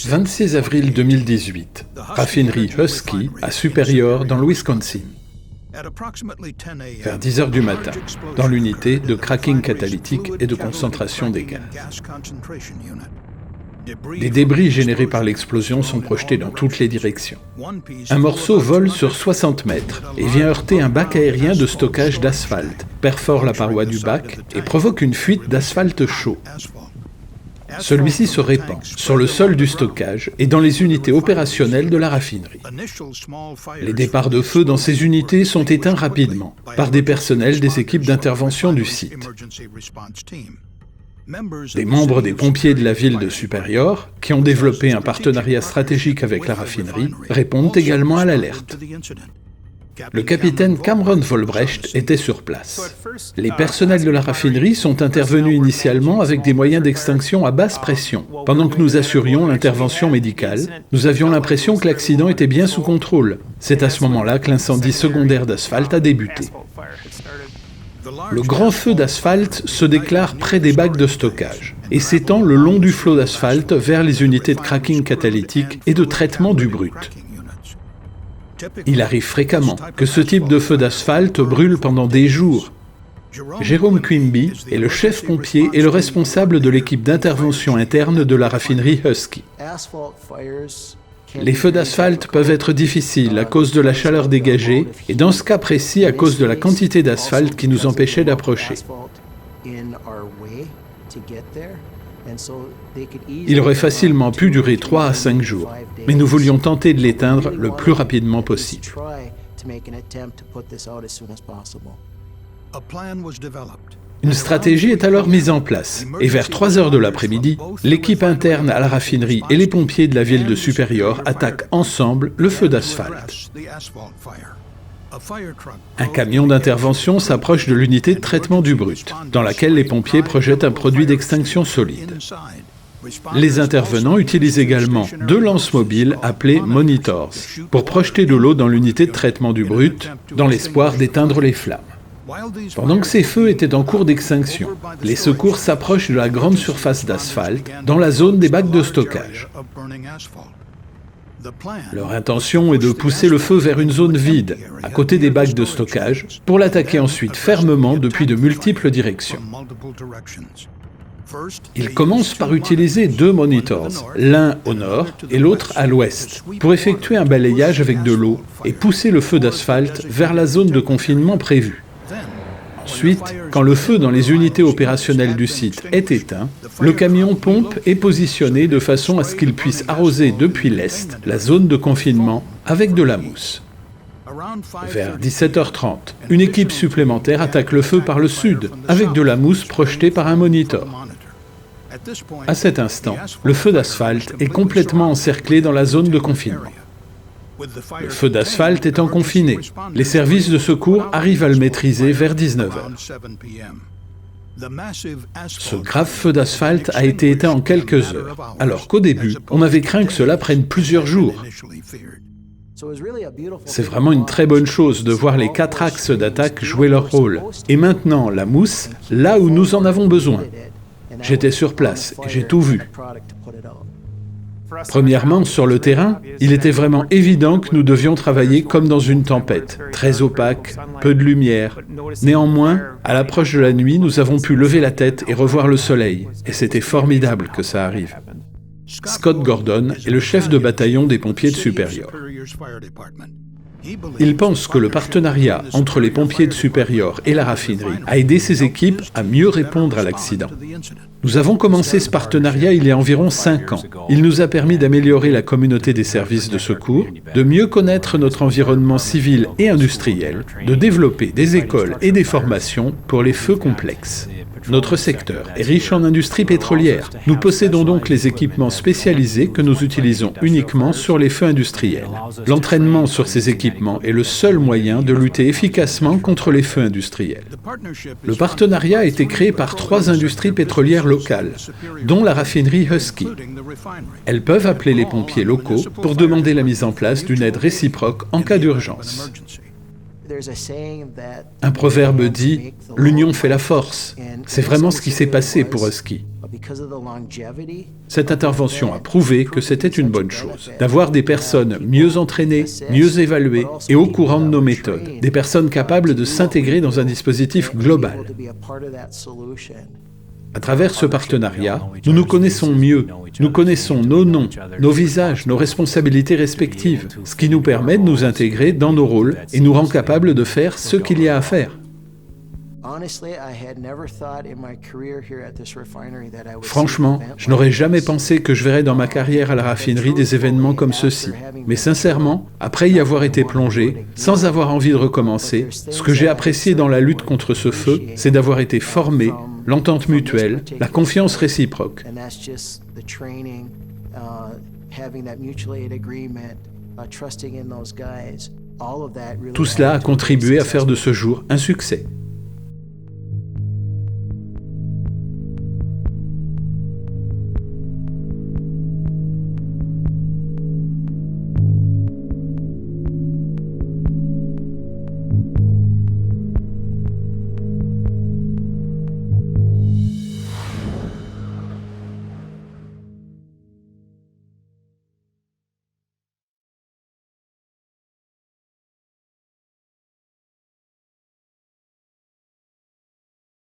26 avril 2018, raffinerie Husky à Superior dans le Wisconsin. Vers 10 heures du matin, dans l'unité de cracking catalytique et de concentration des gaz. Les débris générés par l'explosion sont projetés dans toutes les directions. Un morceau vole sur 60 mètres et vient heurter un bac aérien de stockage d'asphalte, perfore la paroi du bac et provoque une fuite d'asphalte chaud. Celui-ci se répand sur le sol du stockage et dans les unités opérationnelles de la raffinerie. Les départs de feu dans ces unités sont éteints rapidement par des personnels des équipes d'intervention du site. Des membres des pompiers de la ville de Superior, qui ont développé un partenariat stratégique avec la raffinerie, répondent également à l'alerte. Le capitaine Cameron Volbrecht était sur place. Les personnels de la raffinerie sont intervenus initialement avec des moyens d'extinction à basse pression. Pendant que nous assurions l'intervention médicale, nous avions l'impression que l'accident était bien sous contrôle. C'est à ce moment-là que l'incendie secondaire d'asphalte a débuté. Le grand feu d'asphalte se déclare près des bacs de stockage et s'étend le long du flot d'asphalte vers les unités de cracking catalytique et de traitement du brut. Il arrive fréquemment que ce type de feu d'asphalte brûle pendant des jours. Jérôme Quimby est le chef pompier et le responsable de l'équipe d'intervention interne de la raffinerie Husky. Les feux d'asphalte peuvent être difficiles à cause de la chaleur dégagée et dans ce cas précis à cause de la quantité d'asphalte qui nous empêchait d'approcher. Il aurait facilement pu durer 3 à 5 jours, mais nous voulions tenter de l'éteindre le plus rapidement possible. Une stratégie est alors mise en place, et vers 3 heures de l'après-midi, l'équipe interne à la raffinerie et les pompiers de la ville de Superior attaquent ensemble le feu d'asphalte. Un camion d'intervention s'approche de l'unité de traitement du brut, dans laquelle les pompiers projettent un produit d'extinction solide. Les intervenants utilisent également 2 lances mobiles appelées monitors pour projeter de l'eau dans l'unité de traitement du brut, dans l'espoir d'éteindre les flammes. Pendant que ces feux étaient en cours d'extinction, les secours s'approchent de la grande surface d'asphalte, dans la zone des bacs de stockage. Leur intention est de pousser le feu vers une zone vide, à côté des bacs de stockage, pour l'attaquer ensuite fermement depuis de multiples directions. Ils commencent par utiliser 2 monitors, l'un au nord et l'autre à l'ouest, pour effectuer un balayage avec de l'eau et pousser le feu d'asphalte vers la zone de confinement prévue. Ensuite, quand le feu dans les unités opérationnelles du site est éteint, le camion pompe est positionné de façon à ce qu'il puisse arroser depuis l'est la zone de confinement avec de la mousse. Vers 17h30, une équipe supplémentaire attaque le feu par le sud, avec de la mousse projetée par un monitor. À cet instant, le feu d'asphalte est complètement encerclé dans la zone de confinement. Le feu d'asphalte étant confiné, les services de secours arrivent à le maîtriser vers 19h. Ce grave feu d'asphalte a été éteint en quelques heures, alors qu'au début, on avait craint que cela prenne plusieurs jours. C'est vraiment une très bonne chose de voir les 4 axes d'attaque jouer leur rôle. Et maintenant, la mousse, là où nous en avons besoin. J'étais sur place et j'ai tout vu. Premièrement, sur le terrain, il était vraiment évident que nous devions travailler comme dans une tempête, très opaque, peu de lumière. Néanmoins, à l'approche de la nuit, nous avons pu lever la tête et revoir le soleil, et c'était formidable que ça arrive. Scott Gordon est le chef de bataillon des pompiers de Superior. Il pense que le partenariat entre les pompiers de Superior et la raffinerie a aidé ces équipes à mieux répondre à l'accident. Nous avons commencé ce partenariat il y a environ 5 ans. Il nous a permis d'améliorer la communauté des services de secours, de mieux connaître notre environnement civil et industriel, de développer des écoles et des formations pour les feux complexes. Notre secteur est riche en industrie pétrolière. Nous possédons donc les équipements spécialisés que nous utilisons uniquement sur les feux industriels. L'entraînement sur ces équipements est le seul moyen de lutter efficacement contre les feux industriels. Le partenariat a été créé par 3 industries pétrolières locales, dont la raffinerie Husky. Elles peuvent appeler les pompiers locaux pour demander la mise en place d'une aide réciproque en cas d'urgence. Un proverbe dit « l'union fait la force ». C'est vraiment ce qui s'est passé pour Husky. Cette intervention a prouvé que c'était une bonne chose, d'avoir des personnes mieux entraînées, mieux évaluées et au courant de nos méthodes, des personnes capables de s'intégrer dans un dispositif global. À travers ce partenariat, nous nous connaissons mieux, nous connaissons nos noms, nos visages, nos responsabilités respectives, ce qui nous permet de nous intégrer dans nos rôles et nous rend capables de faire ce qu'il y a à faire. Franchement, je n'aurais jamais pensé que je verrais dans ma carrière à la raffinerie des événements comme ceux-ci. Mais sincèrement, après y avoir été plongé, sans avoir envie de recommencer, ce que j'ai apprécié dans la lutte contre ce feu, c'est d'avoir été formé, l'entente mutuelle, la confiance réciproque. Tout cela a contribué à faire de ce jour un succès.